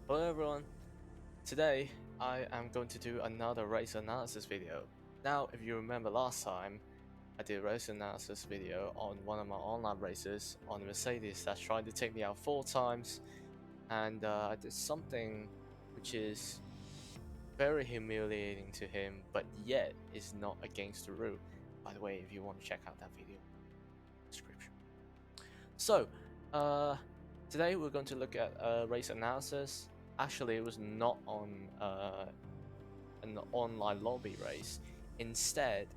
Hello everyone, today I am going to do another race analysis video. Now if you remember last time, I did a race analysis video on one of my online races on a Mercedes that's trying to take me out 4 times, and I did something which is very humiliating to him, but yet is not against the rule. By the way, if you want to check out that video, description. So, uh, today we're going to look at race analysis. Actually, it was not on an online lobby race. Instead,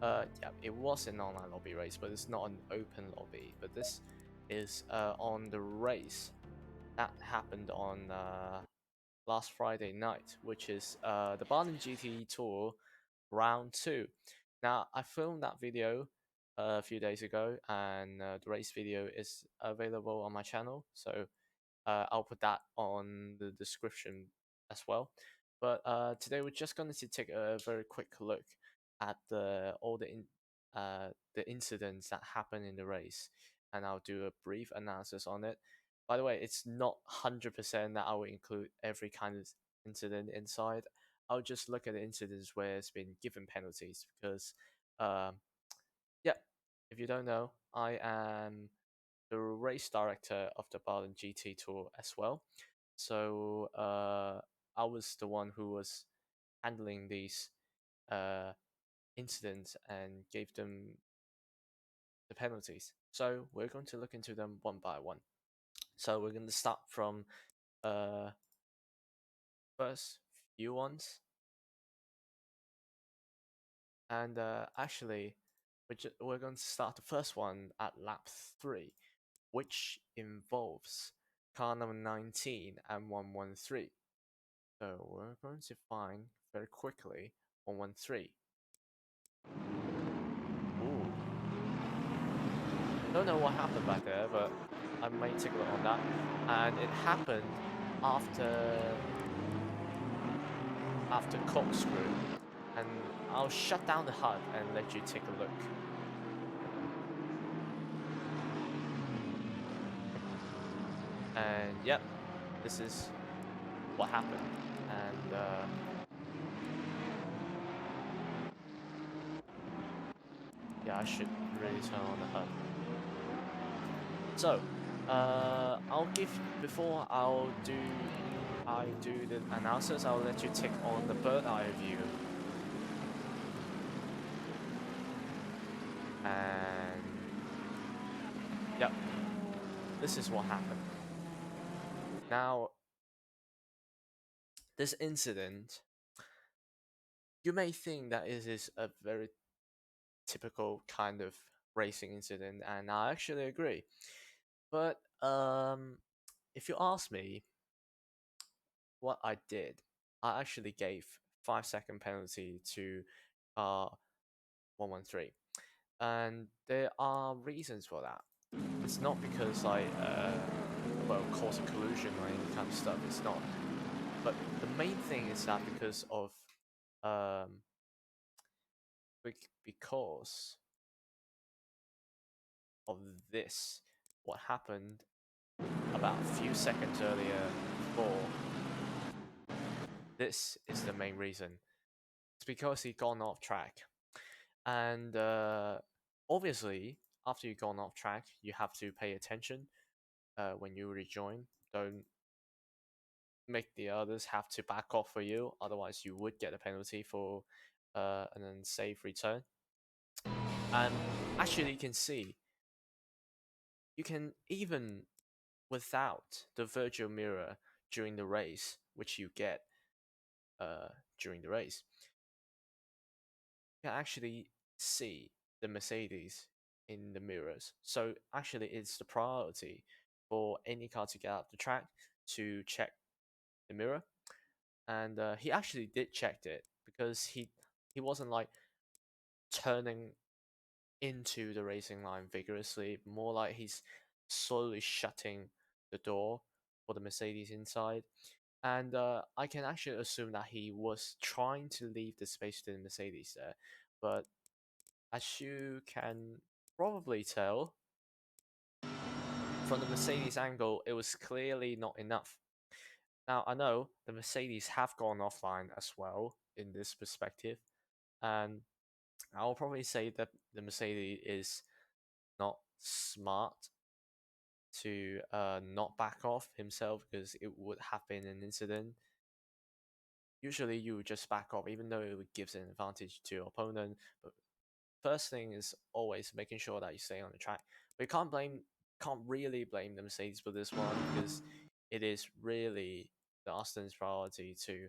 yeah, it was an online lobby race, but it's not an open lobby. But this is on the race that happened on last Friday night, which is the Baden GT Tour Round 2. Now, I filmed that video a few days ago, and the race video is available on my channel, so I'll put that on the description as well. But today we're just going to take a very quick look at all the incidents that happened in the race, and I'll do a brief analysis on it. By the way, it's not 100% that I will include every kind of incident inside. I'll just look at the incidents where it's been given penalties because, um, yeah, if you don't know, I am the race director of the Baden GT Tour as well. So I was the one who was handling these uh, incidents and gave them the penalties. So we're going to look into them one by one. So we're going to start from uh, first few ones, and actually we're going to start the first one at lap 3, which involves car number 19 and 113. So we're going to find very quickly 113. Ooh, don't know what happened back there, but I may take a look on that. And it happened after corkscrew, and I'll shut down the HUD and let you take a look. And yep, this is what happened. And yeah, I should really turn on the HUD. So, I'll give before I do the analysis. I'll let you take on the bird eye view, and yep, this is what happened. Now, this incident, you may think that it is a very typical kind of racing incident, and I actually agree. But if you ask me what I did, I actually gave 5-second penalty to uh 113, and there are reasons for that. It's not because I well cause a collision or any kind of stuff. It's not. But the main thing is that um because of this, what happened about a few seconds earlier before. This is the main reason. It's because he gone off track, and obviously after you gone off track, you have to pay attention when you rejoin. Don't make the others have to back off for you, otherwise you would get a penalty for an unsafe return. And actually, you can see, you can even without the virtual mirror during the race, which you get during the race, you can actually see the Mercedes in the mirrors. So actually, it's the priority for any car to get out the track to check the mirror. And he actually did check it because he wasn't like turning into the racing line vigorously, more like he's slowly shutting the door for the Mercedes inside. And I can actually assume that he was trying to leave the space to the Mercedes there, but as you can probably tell from the Mercedes angle, it was clearly not enough. Now, I know the Mercedes have gone offline as well in this perspective, and I'll probably say that the Mercedes is not smart to not back off himself because it would have been an incident. Usually, you would just back off, even though it gives an advantage to your opponent. But first thing is always making sure that you stay on the track. But you can't really blame the Mercedes for this one because it is really the Austin's priority to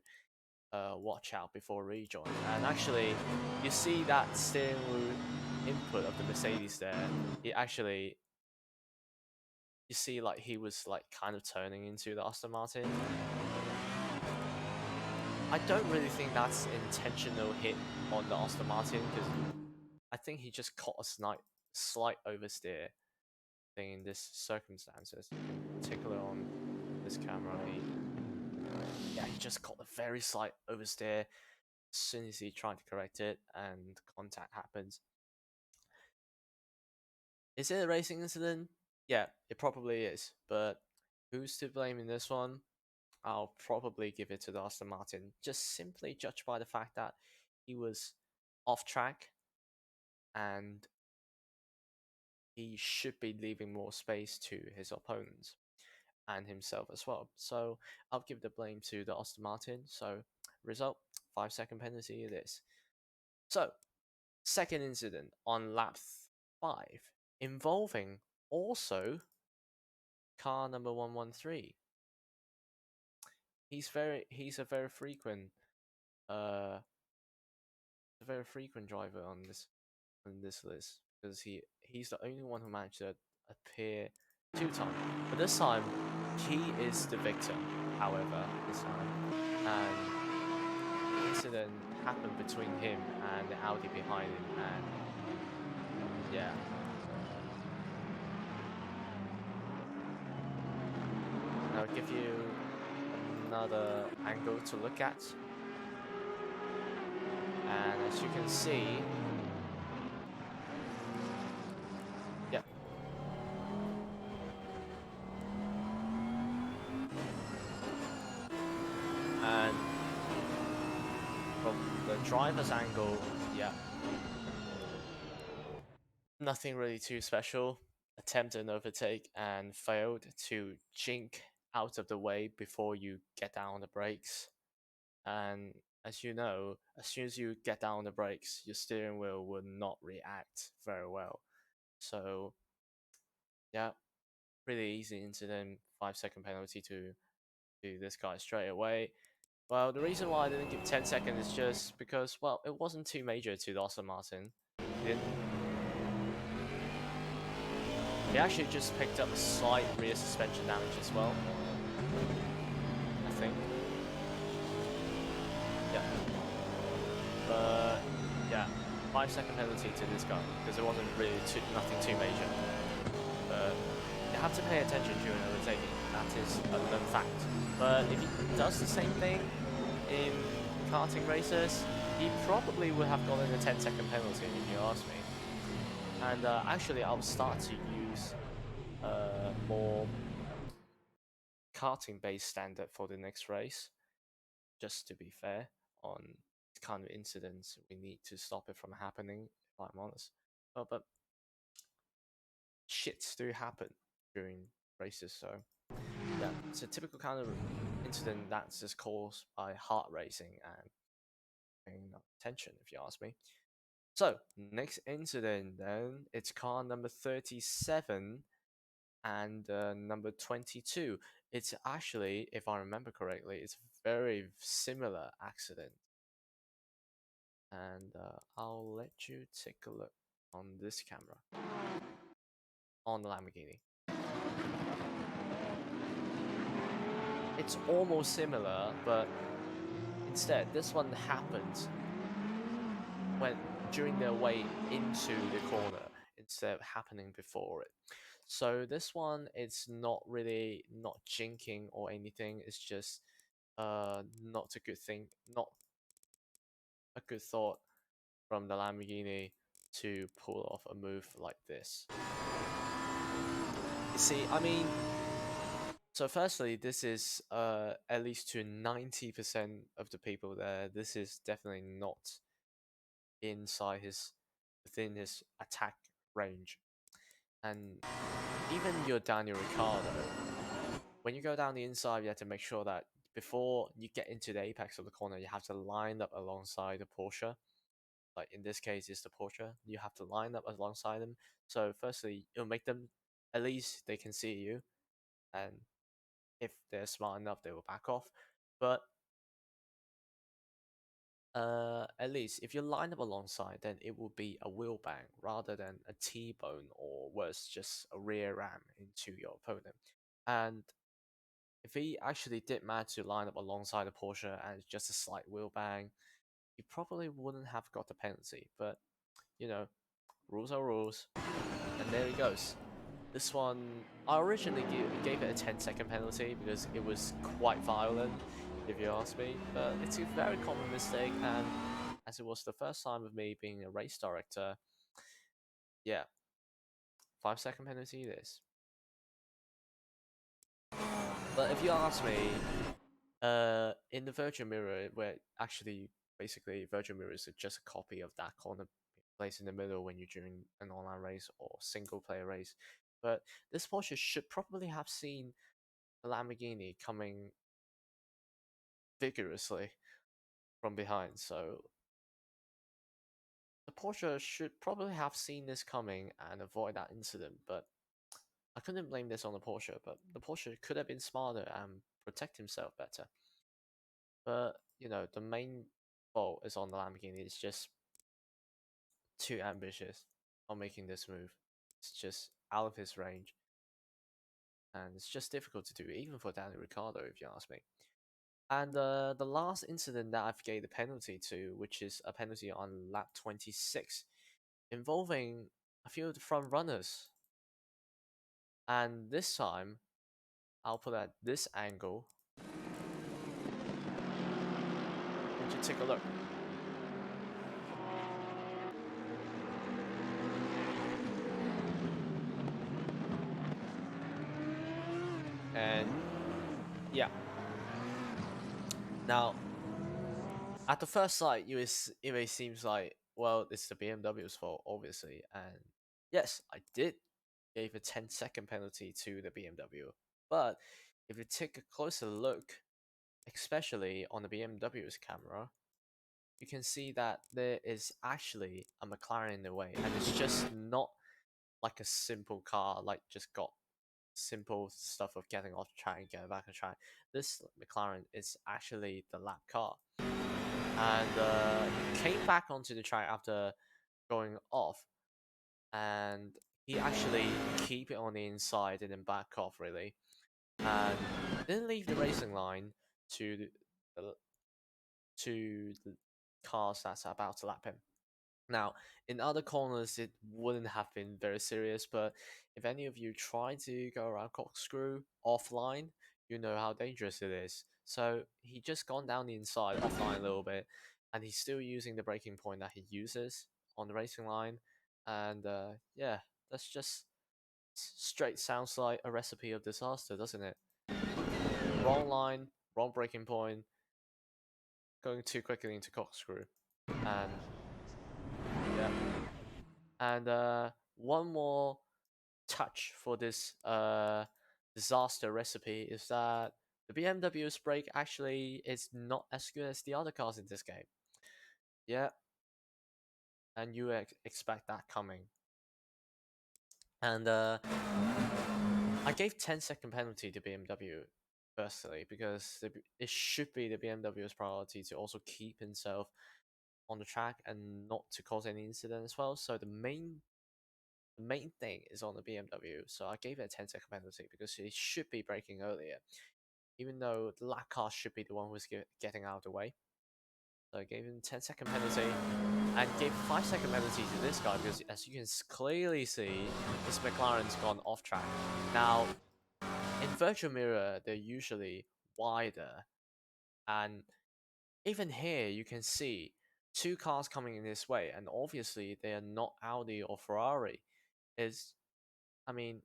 watch out before rejoin. And actually, you see that steering wheel input of the Mercedes there. It actually, you see, like he was like kind of turning into the Aston Martin. I don't really think that's intentional hit on the Aston Martin because I think he just caught a slight oversteer thing in this circumstances. You can take a look on this camera. Yeah, he just caught a very slight oversteer as soon as he tried to correct it and contact happens. Is it a racing incident? Yeah, it probably is. But who's to blame in this one? I'll probably give it to the Aston Martin, just simply judged by the fact that he was off track and he should be leaving more space to his opponents and himself as well. So I'll give the blame to the Aston Martin. So result, 5-second penalty it is. So second incident on lap 5 involving also car number 113. He's uh a very frequent driver on this list because he's the only one who managed to appear 2 times. But this time he is the victim, however, this time. And the incident happened between him and the Audi behind him, and yeah. I'll give you another angle to look at. And as you can see, yep. And from the driver's angle, yeah, nothing really too special. Attempted an overtake and failed to jink out of the way before you get down on the brakes. And as you know, as soon as you get down on the brakes, your steering wheel will not react very well. So, yeah, pretty easy incident. 5-second penalty to this guy straight away. Well, the reason why I didn't give 10 seconds is just because, well, it wasn't too major to the Aston Martin. He actually just picked up a slight rear suspension damage as well, I think. Yeah. But, yeah, 5-second penalty to this guy, because it wasn't really nothing too major. But you have to pay attention during overtaking, that is a known fact. But if he does the same thing in karting races, he probably would have gotten a 10-second penalty, if you ask me. And actually, I'll start to use more karting-based standard for the next race, just to be fair on kind of incidents. We need to stop it from happening, if I'm honest. But shits do happen during races, so yeah, it's a typical kind of incident that's just caused by heart racing and paying attention, if you ask me. So, next incident then, it's car number 37 and number 22. It's actually, if I remember correctly, it's a very similar accident. And I'll let you take a look on this camera, on the Lamborghini. It's almost similar, but instead, this one happens when during their way into the corner instead of happening before it. So this one, it's not really not jinking or anything. It's just not a good thing, not a good thought from the Lamborghini to pull off a move like this. You see, I mean, So firstly, this is at least to 90% of the people there, this is definitely not inside his within his attack range. And even your Daniel Ricciardo, when you go down the inside, you have to make sure that before you get into the apex of the corner, you have to line up alongside the Porsche. Like in this case, it's the Porsche. You have to line up alongside them. So firstly, it'll make them at least they can see you, and if they're smart enough, they will back off. But at least if you line up alongside, then it will be a wheel bang rather than a T-bone or worse, just a rear ram into your opponent. And if he actually did manage to line up alongside a Porsche and just a slight wheel bang, he probably wouldn't have got the penalty. But you know, rules are rules, and there he goes. This one, I originally gave it a 10-second penalty because it was quite violent, if you ask me. But it's a very common mistake, and as it was the first time of me being a race director, yeah, 5-second penalty it is. But if you ask me, in the virtual mirror, where actually basically virtual mirror is just a copy of that corner place in the middle when you're doing an online race or single player race. But this Porsche should probably have seen the Lamborghini coming vigorously from behind, so the Porsche should probably have seen this coming and avoid that incident, but I couldn't blame this on the Porsche, but the Porsche could have been smarter and protect himself better. But, you know, the main fault is on the Lamborghini. It's just too ambitious on making this move. It's just out of his range. And it's just difficult to do, even for Daniel Ricciardo, if you ask me. And the last incident that I've gave the penalty to, which is a penalty on lap 26, involving a few of the front runners. And this time, I'll put at this angle. And you take a look. And yeah. Now, at the first sight, it may seems like, well, it's the BMW's fault, obviously. And yes, I did gave a 10-second penalty to the BMW. But if you take a closer look, especially on the BMW's camera, you can see that there is actually a McLaren in the way, and it's just not like a simple car, like just got simple stuff of getting off track and getting back on track. This McLaren is actually the lap car, and he came back onto the track after going off, and he actually keep it on the inside and then back off really, and didn't leave the racing line to the to the cars that's about to lap him. Now, in other corners, it wouldn't have been very serious, but if any of you try to go around corkscrew offline, you know how dangerous it is. So he just gone down the inside offline a little bit, and he's still using the braking point that he uses on the racing line. And yeah, that's just straight sounds like a recipe of disaster, doesn't it? Wrong line, wrong braking point, going too quickly into corkscrew, and yeah. And one more touch for this disaster recipe is that the BMW's brake actually is not as good as the other cars in this game. Yeah, and you expect that coming. And I gave 10-second penalty to BMW firstly because it should be the BMW's priority to also keep himself on the track and not to cause any incident as well. So the main thing is on the BMW, so I gave it a 10-second penalty because it should be braking earlier, even though the lap car should be the one who's getting out of the way. So I gave him 10-second penalty and gave 5-second penalty to this guy because, as you can clearly see, this McLaren's gone off track. Now, in virtual mirror, they're usually wider, and even here you can see two cars coming in this way, and obviously they are not Audi or Ferrari. Is I mean,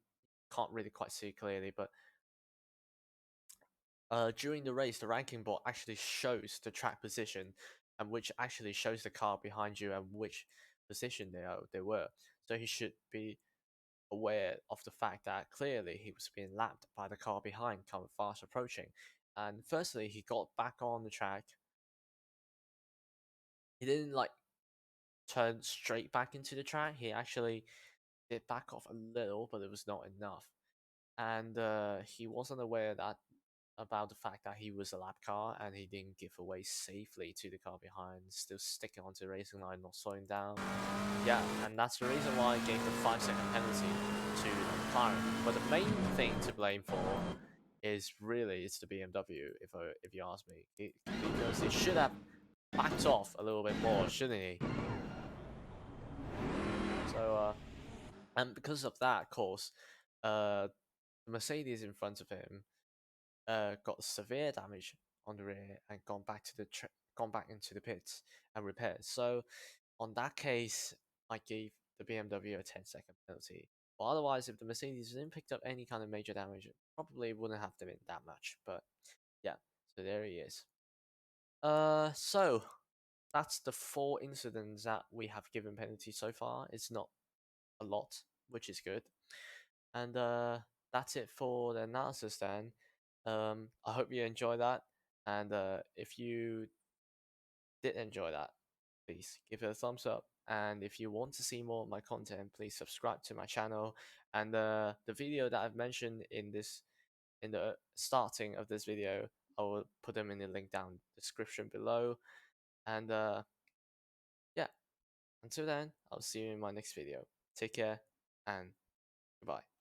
can't really quite see clearly, but during the race, the ranking board actually shows the track position, and which actually shows the car behind you and which position they were. So he should be aware of the fact that clearly he was being lapped by the car behind, coming fast approaching. And firstly, he got back on the track. He didn't like turn straight back into the track. He actually did back off a little, but it was not enough. And he wasn't aware that about the fact that he was a lap car and he didn't give away safely to the car behind, still sticking onto the racing line, not slowing down. Yeah, and that's the reason why I gave the 5-second penalty to the McLaren. But the main thing to blame for is really it's the BMW. If you ask me, because he should have backed off a little bit more, shouldn't he? So and because of that, of course, the Mercedes in front of him got severe damage on the rear and gone back into the pits and repaired. So on that case, I gave the BMW a 10-second penalty. But otherwise, if the Mercedes didn't pick up any kind of major damage, it probably wouldn't have been that much. But yeah, so there he is. So that's the 4 incidents that we have given penalty so far. It's not a lot, which is good. And that's it for the analysis then. I hope you enjoy that. And if you did enjoy that, please give it a thumbs up. And if you want to see more of my content, please subscribe to my channel. And the video that I've mentioned in the starting of this video, I will put them in the link down description below. And yeah, until then, I'll see you in my next video. Take care and goodbye.